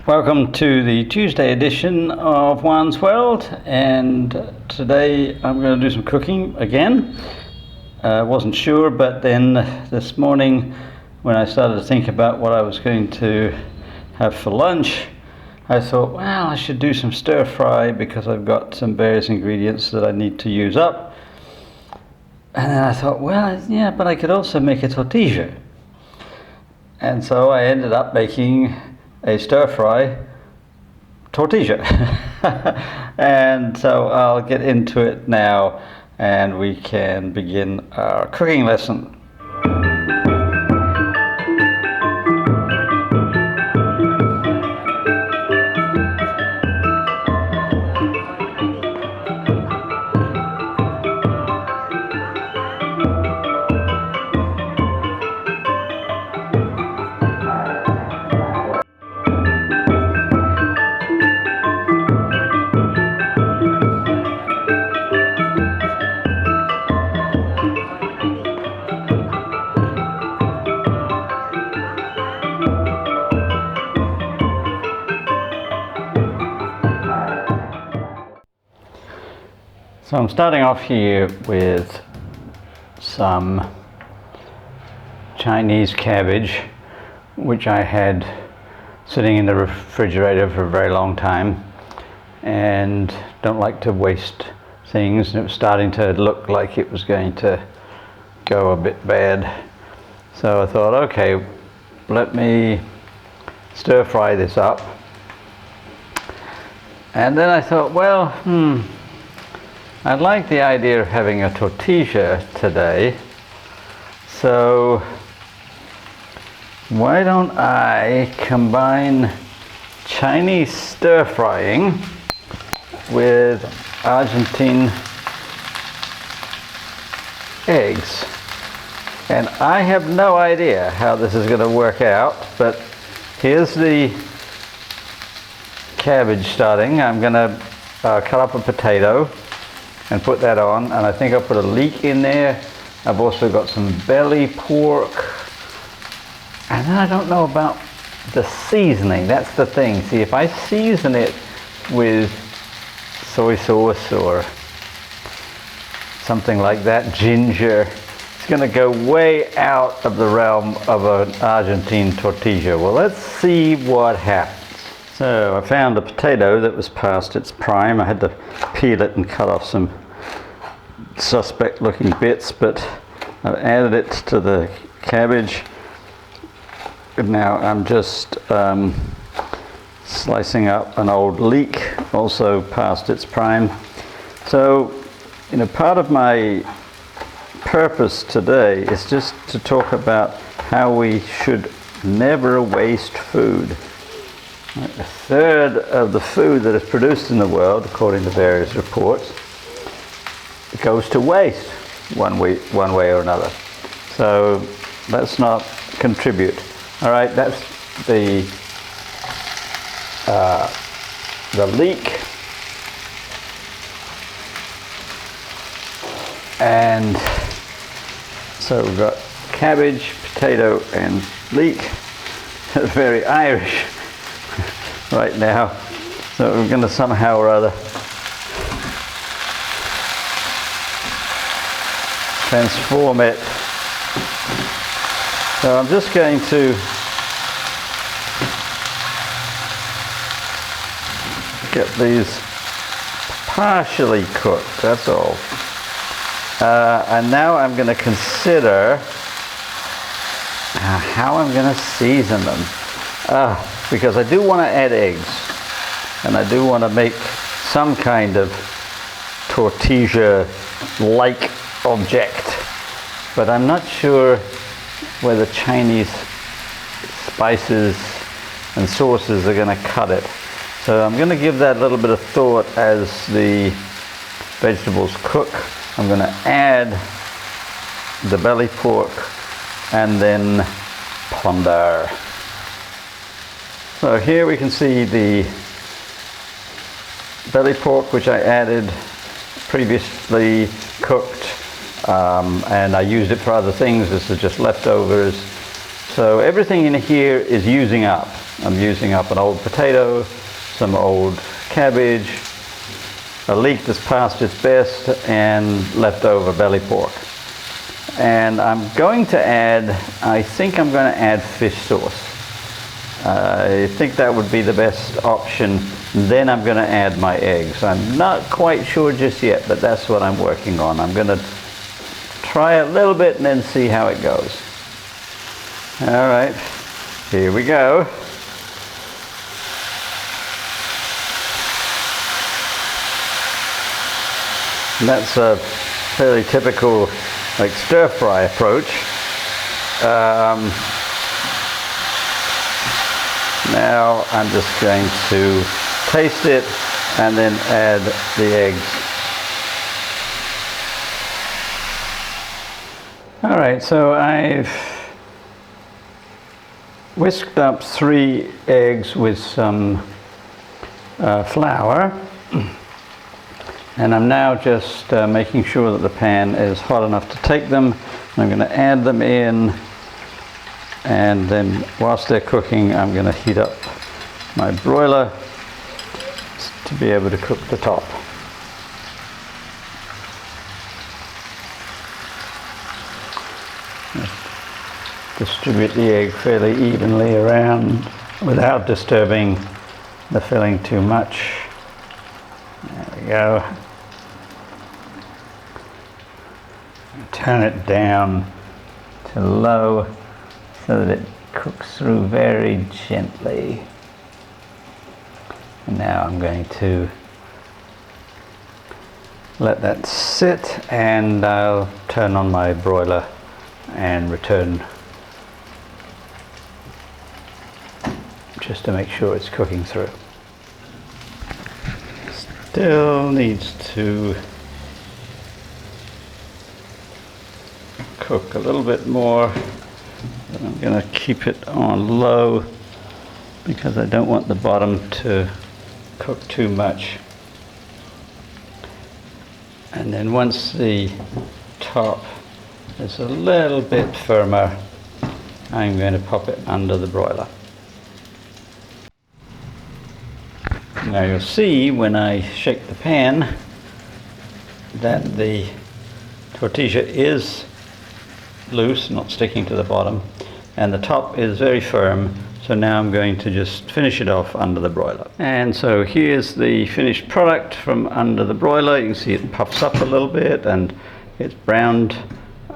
Welcome to the Tuesday edition of Juan's World, and today I'm going to do some cooking again. Wasn't sure, but then this morning when I started to think about what I was going to have for lunch, I thought, well, I should do some stir fry because I've got some various ingredients that I need to use up. And then I thought, well, yeah, but I could also make a tortilla. And so I ended up making a stir-fry tortilla. And so I'll get into it now and we can begin our cooking lesson. So I'm starting off here with some Chinese cabbage, which I had sitting in the refrigerator for a very long time and don't like to waste things. And it was starting to look like it was going to go a bit bad. So I thought, okay, let me stir fry this up. And then I thought, well, I like the idea of having a tortilla today, so why don't I combine Chinese stir frying with Argentine eggs. And I have no idea how this is going to work out, but here's the cabbage starting. I'm going to cut up a potato and put that on, and I think I'll put a leek in there. I've also got some belly pork, and then I don't know about the seasoning. That's the thing. See, if I season it with soy sauce or something like that, ginger, it's going to go way out of the realm of an Argentine tortilla. Well, let's see what happens. So I found a potato that was past its prime. I had to peel it and cut off some suspect looking bits, but I've added it to the cabbage. And now I'm just slicing up an old leek, also past its prime. So, part of my purpose today is just to talk about how we should never waste food. A third of the food that is produced in the world, according to various reports, goes to waste one way or another. So let's not contribute. All right, that's the leek, and so we've got cabbage, potato, and leek. That's very Irish right now, so we're going to somehow or other transform it. So I'm just going to get these partially cooked, that's all. And now I'm going to consider how I'm going to season them. Because I do want to add eggs, and I do want to make some kind of tortilla-like object, but I'm not sure whether Chinese spices and sauces are going to cut it. So I'm going to give that a little bit of thought as the vegetables cook. I'm going to add the belly pork and then ponder. So here we can see the belly pork, which I added previously cooked, and I used it for other things. This is just leftovers. So everything in here is using up. I'm using up an old potato, some old cabbage, a leek that's past its best, and leftover belly pork. And I'm going to add, I think I'm going to add fish sauce. I think that would be the best option. Then I'm going to add my eggs. I'm not quite sure just yet, but that's what I'm working on. I'm going to try a little bit and then see how it goes. All right, here we go. And that's a fairly typical like stir fry approach. Now I'm just going to taste it and then add the eggs. All right, so I've whisked up 3 eggs with some flour, and I'm now just making sure that the pan is hot enough to take them. I'm going to add them in, and then whilst they're cooking, I'm going to heat up my broiler to be able to cook the top. Distribute the egg fairly evenly around without disturbing the filling too much. There we go. Turn it down to low so that it cooks through very gently. And now I'm going to let that sit, and I'll turn on my broiler and return just to make sure it's cooking through. Still needs to cook a little bit more, but I'm going to keep it on low because I don't want the bottom to cook too much. And then once the top is a little bit firmer, I'm going to pop it under the broiler. Now you'll see when I shake the pan that the tortilla is loose, not sticking to the bottom, and the top is very firm. So now I'm going to just finish it off under the broiler. And so here's the finished product from under the broiler. You can see it puffs up a little bit and it's browned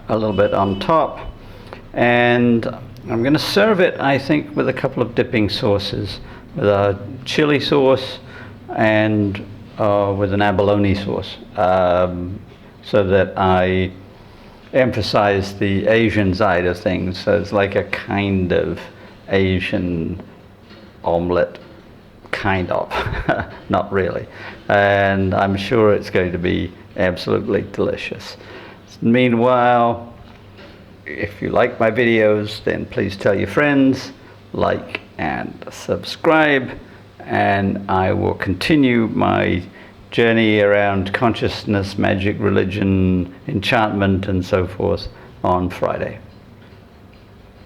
a little bit on top. And I'm going to serve it, I think, with a couple of dipping sauces, with a chili sauce and with an abalone sauce, so that I emphasize the Asian side of things. So it's like a kind of Asian omelette, kind of, not really. And I'm sure it's going to be absolutely delicious. Meanwhile, if you like my videos, then please tell your friends, like and subscribe, and I will continue my journey around consciousness, magic, religion, enchantment, and so forth on Friday.